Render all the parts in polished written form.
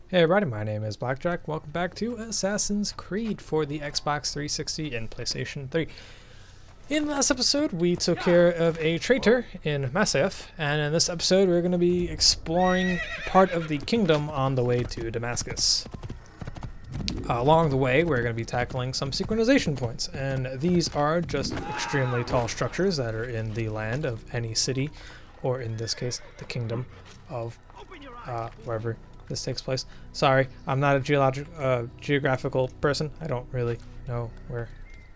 Hey everybody, my name is BlakJak. Welcome back to Assassin's Creed for the Xbox 360 and PlayStation 3. In the last episode, we took care of a traitor in Masyaf, and in this episode we're going to be exploring part of the kingdom on the way to Damascus. Along the way, we're going to be tackling some synchronization points, and these are just extremely tall structures that are in the land of any city, or in this case, the kingdom of wherever this takes place. Sorry, I'm not a geographical person. I don't really know where.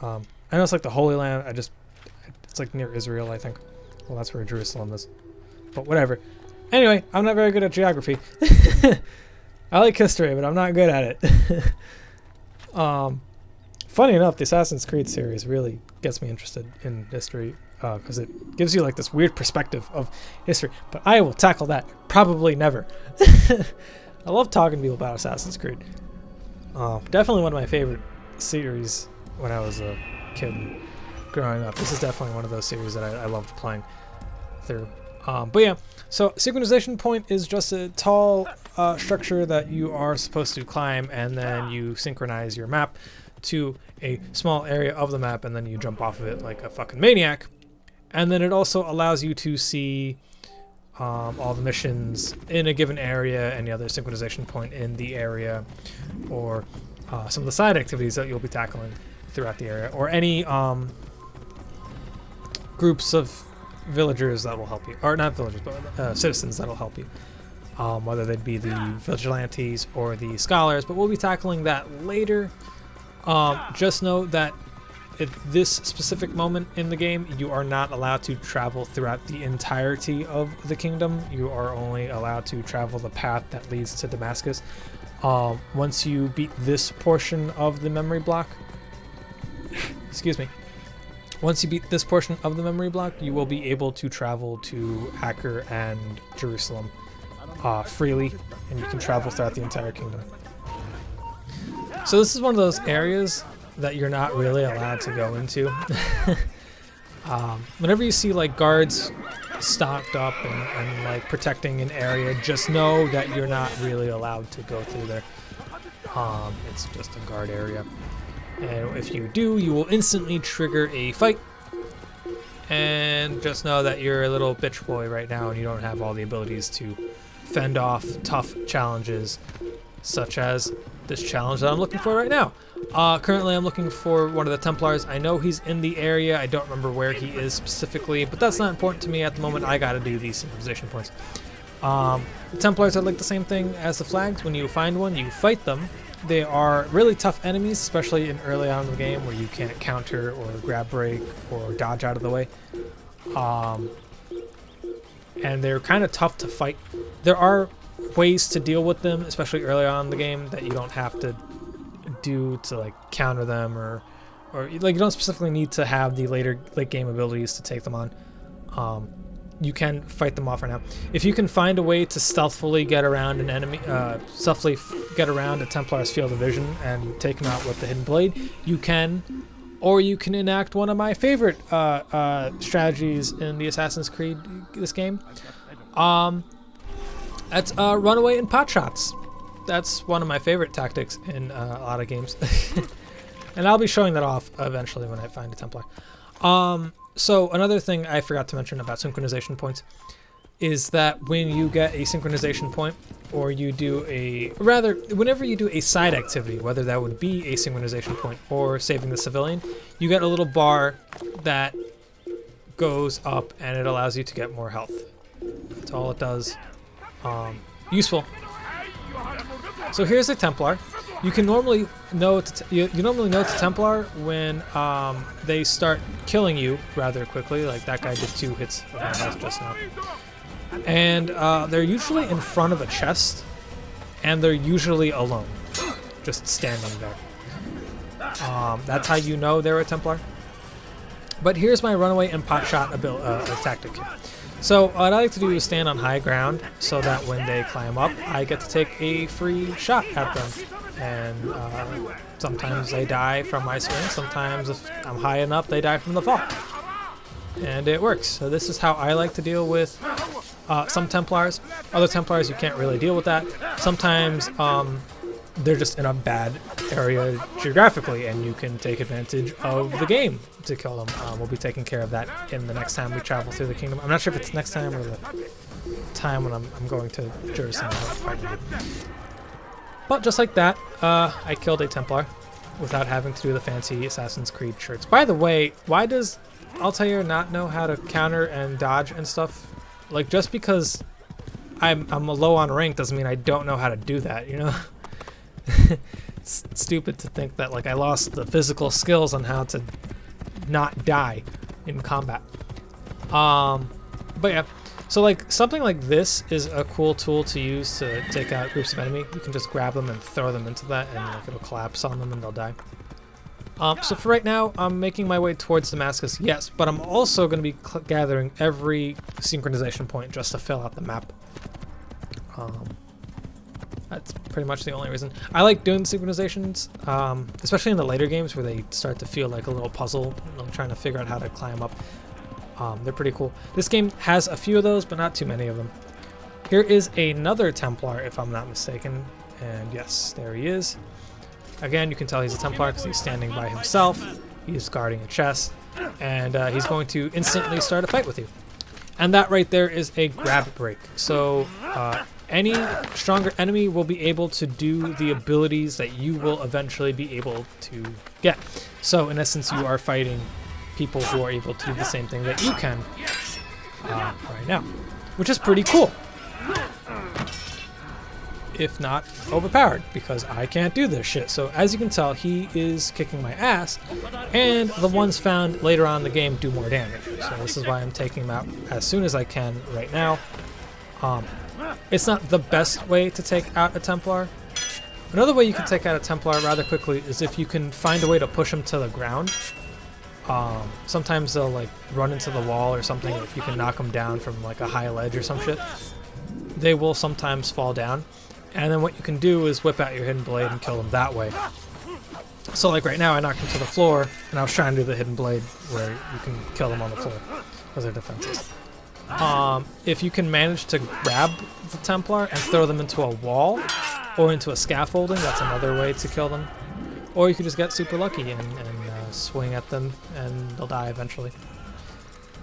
I know it's like the Holy Land. It's like near Israel, I think. Well, that's where Jerusalem is. But whatever. Anyway, I'm not very good at geography. I like history, but I'm not good at it. Funny enough, the Assassin's Creed series really gets me interested in history because it gives you like this weird perspective of history. But I will tackle that probably never. I love talking to people about Assassin's Creed. Definitely one of my favorite series when I was a kid growing up. This is definitely one of those series that I loved playing through. But yeah, so synchronization point is just a tall structure that you are supposed to climb, and then you synchronize your map to a small area of the map, and then you jump off of it like a fucking maniac. And then it also allows you to see all the missions in a given area, any other synchronization point in the area, or some of the side activities that you'll be tackling throughout the area, or any groups of villagers that will help you, or not villagers, but citizens that will help you, whether they'd be the vigilantes or the scholars, but we'll be tackling that later. Just know that at this specific moment in the game, you are not allowed to travel throughout the entirety of the kingdom. You are only allowed to travel the path that leads to Damascus. Once you beat this portion of the memory block, excuse me, once you beat this portion of the memory block, you will be able to travel to Acre and Jerusalem freely, and you can travel throughout the entire kingdom. So this is one of those areas that you're not really allowed to go into. Whenever you see like guards stocked up and like protecting an area, just know that you're not really allowed to go through there. It's just a guard area. And if you do, you will instantly trigger a fight. And just know that you're a little bitch boy right now and you don't have all the abilities to fend off tough challenges, such as this challenge that I'm looking for right now. Currently I'm looking for one of the Templars. I know he's in the area. I don't remember where he is specifically, but that's not important to me at the moment. I gotta do these synchronization points. The Templars are like the same thing as the flags. When you find one, you fight them. They are really tough enemies, especially in early on in the game where you can't counter or grab break or dodge out of the way. And they're kind of tough to fight. There are ways to deal with them, especially early on in the game, that you don't have to do to like counter them, or like you don't specifically need to have the late game abilities to take them on. You can fight them off right now. If you can find a way to stealthily get around an enemy, stealthily get around a Templar's field of vision and take them out with the hidden blade, you can. Or you can enact one of my favorite strategies in the Assassin's Creed this game. That's run away and pot shots. That's one of my favorite tactics in a lot of games. And I'll be showing that off eventually when I find a Templar. So another thing I forgot to mention about synchronization points is that when you get a synchronization point, or you do whenever you do a side activity, whether that would be a synchronization point or saving the civilian, you get a little bar that goes up and it allows you to get more health. That's all it does. Useful. So here's a Templar. You can normally know you normally know it's a Templar when they start killing you rather quickly. Like that guy did 2 hits of my health just now. And they're usually in front of a chest, and they're usually alone, just standing there. That's how you know they're a Templar. But here's my runaway and pot shot tactic. So what I like to do is stand on high ground so that when they climb up, I get to take a free shot at them. And sometimes they die from my swing. Sometimes if I'm high enough, they die from the fall. And it works. So this is how I like to deal with some Templars. Other Templars, you can't really deal with that. Sometimes they're just in a bad area geographically, and you can take advantage of the game to kill them. We'll be taking care of that in the next time we travel through the kingdom. I'm not sure if it's next time or the time when I'm going to Jerusalem. But just like that, I killed a Templar without having to do the fancy Assassin's Creed shirts. By the way, why does Altair not know how to counter and dodge and stuff? Like, just because I'm low on rank doesn't mean I don't know how to do that, you know? It's stupid to think that, like, I lost the physical skills on how to not die in combat. But yeah, so like something like this is a cool tool to use to take out groups of enemy. You can just grab them and throw them into that, and like it'll collapse on them and they'll die. So for right now, I'm making my way towards Damascus, yes, but I'm also going to be gathering every synchronization point just to fill out the map. That's pretty much the only reason. I like doing synchronizations, especially in the later games where they start to feel like a little puzzle. I'm trying to figure out how to climb up. They're pretty cool. This game has a few of those, but not too many of them. Here is another Templar, if I'm not mistaken. And yes, there he is. Again, you can tell he's a Templar because he's standing by himself. He's guarding a chest. And he's going to instantly start a fight with you. And that right there is a grab break. So any stronger enemy will be able to do the abilities that you will eventually be able to get. So in essence, you are fighting people who are able to do the same thing that you can right now, which is pretty cool. If not overpowered, because I can't do this shit. So as you can tell, he is kicking my ass, and the ones found later on in the game do more damage. So this is why I'm taking him out as soon as I can right now. It's not the best way to take out a Templar. Another way you can take out a Templar rather quickly is if you can find a way to push him to the ground. Sometimes they'll like run into the wall or something. If you can knock them down from like a high ledge or some shit, they will sometimes fall down. And then what you can do is whip out your hidden blade and kill them that way. So like right now, I knocked him to the floor, and I was trying to do the hidden blade where you can kill them on the floor because they're defenses. If you can manage to grab the Templar and throw them into a wall or into a scaffolding, that's another way to kill them. Or you could just get super lucky and swing at them, and they'll die eventually.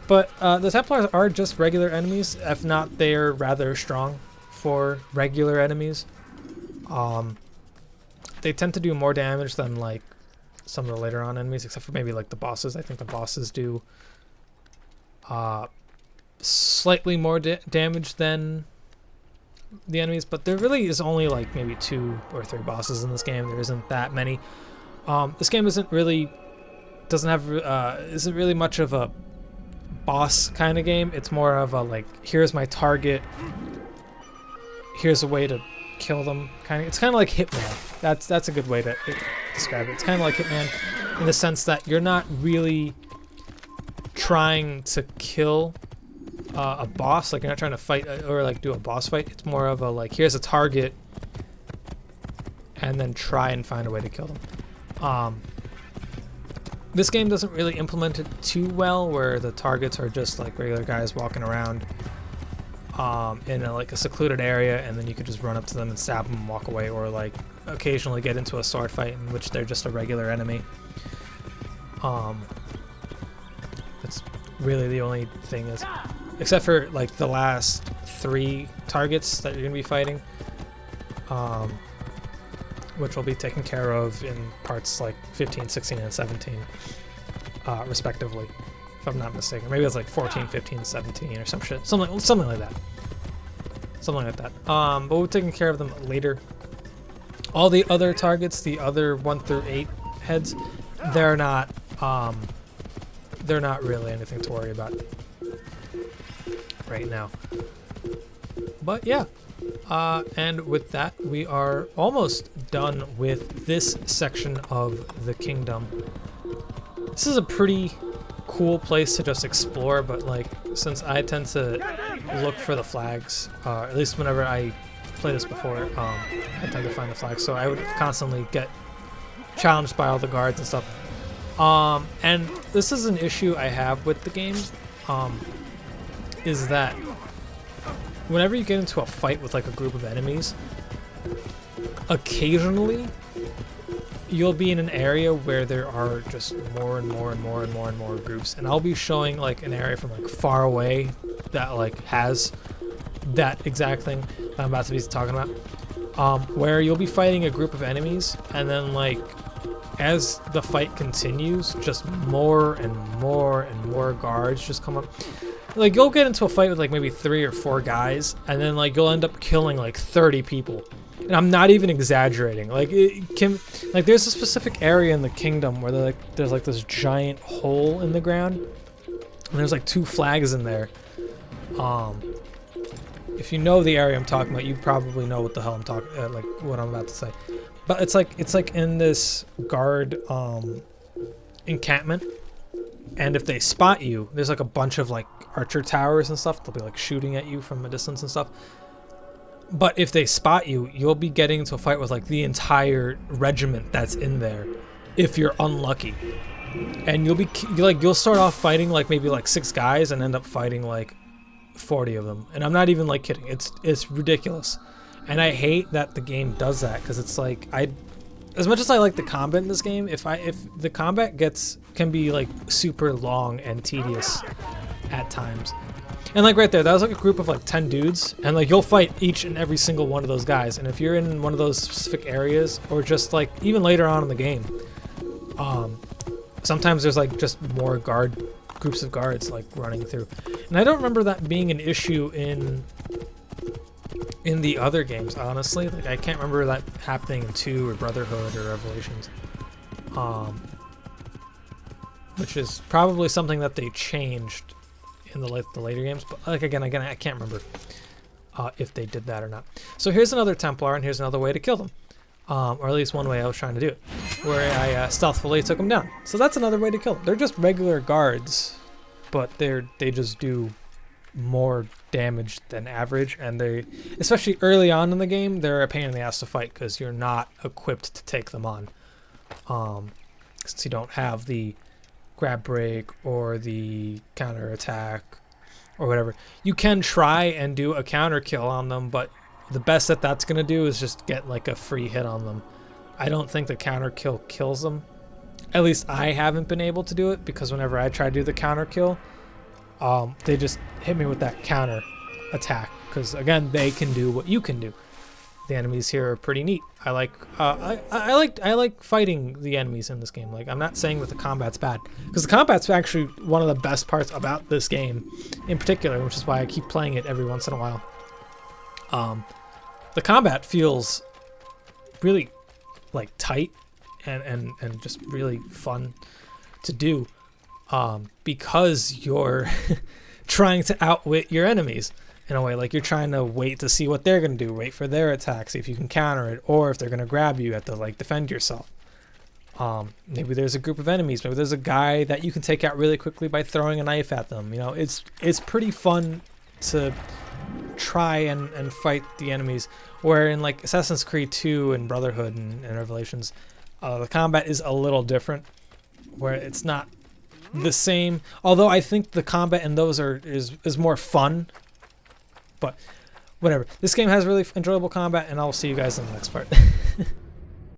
But the Templars are just regular enemies. If not, they're rather strong for regular enemies. They tend to do more damage than like some of the later on enemies, except for maybe like the bosses. I think the bosses do slightly more damage than the enemies, but there really is only like maybe 2 or 3 bosses in this game. There isn't that many. This game isn't really much of a boss kind of game. It's more of a like, here's my target, here's a way to kill them kind of. It's kind of like Hitman. That's a good way to describe it. It's kind of like Hitman in the sense that you're not really trying to kill a boss. Like, you're not trying to fight or like do a boss fight. It's more of a like, here's a target, and then try and find a way to kill them. This game doesn't really implement it too well, where the targets are just like regular guys walking around in like a secluded area, and then you could just run up to them and stab them and walk away, or like occasionally get into a sword fight in which they're just a regular enemy. That's really the only thing is, except for like the last 3 targets that you're gonna be fighting, which will be taken care of in parts like 15, 16, and 17, respectively, if I'm not mistaken. Maybe it's like 14, 15, 17, or some shit, something like that. Something like that. But we're taking care of them later. All the other targets, the other 1 through 8 heads, they're not really anything to worry about right now. But yeah. And with that, we are almost done with this section of the kingdom. This is a pretty cool place to just explore, but like, since I tend to look for the flags, at least whenever I play this before, I tend to find the flags, so I would constantly get challenged by all the guards and stuff. And this is an issue I have with the game, is that whenever you get into a fight with like a group of enemies, occasionally you'll be in an area where there are just more and more and more and more and more groups, and I'll be showing like an area from like far away that like has that exact thing that I'm about to be talking about, where you'll be fighting a group of enemies, and then like as the fight continues, just more and more and more guards just come up. Like you'll get into a fight with like maybe 3 or 4 guys, and then like you'll end up killing like 30 people. And I'm not even exaggerating. Like it can, like there's a specific area in the kingdom where there's like this giant hole in the ground, and there's like 2 flags in there. If you know the area I'm talking about, you probably know what the hell I'm talking, like what I'm about to say. But it's like in this guard encampment, and if they spot you, there's like a bunch of like archer towers and stuff. They'll be like shooting at you from a distance and stuff. But if they spot you, you'll be getting into a fight with like the entire regiment that's in there, if you're unlucky. And you'll start off fighting like maybe like 6 guys and end up fighting like 40 of them. And I'm not even like kidding. It's ridiculous. And I hate that the game does that, because it's like as much as I like the combat in this game, if the combat can be like super long and tedious at times. And like right there, that was like a group of like 10 dudes, and like you'll fight each and every single one of those guys. And if you're in one of those specific areas, or just like even later on in the game, sometimes there's like just more groups of guards like running through. And I don't remember that being an issue in the other games, honestly. Like I can't remember that happening in 2 or Brotherhood or Revelations, which is probably something that they changed in the later games. But like again, I can't remember if they did that or not. So here's another Templar, and here's another way to kill them, or at least one way I was trying to do it, where I stealthily took them down. So that's another way to kill them. They're just regular guards, but they just do more damage than average, and they, especially early on in the game, they're a pain in the ass to fight because you're not equipped to take them on, since you don't have the grab break or the counter attack or whatever. You can try and do a counter kill on them, but the best that's going to do is just get like a free hit on them. I don't think the counter kill kills them. At least I haven't been able to do it, because whenever I try to do the counter kill, they just hit me with that counter attack, because again, they can do what you can do. The enemies here are pretty neat. I like fighting the enemies in this game. Like, I'm not saying that the combat's bad, because the combat's actually one of the best parts about this game in particular, which is why I keep playing it every once in a while. The combat feels really like tight and just really fun to do, because you're trying to outwit your enemies. In a way, like you're trying to wait to see what they're going to do, wait for their attack, see if you can counter it, or if they're going to grab you, you have to like defend yourself. Maybe there's a group of enemies, maybe there's a guy that you can take out really quickly by throwing a knife at them. You know, it's pretty fun to try and fight the enemies. Where in like Assassin's Creed 2 and Brotherhood and Revelations, the combat is a little different, where it's not the same. Although I think the combat in those is more fun. But whatever. This game has really enjoyable combat, and I'll see you guys in the next part.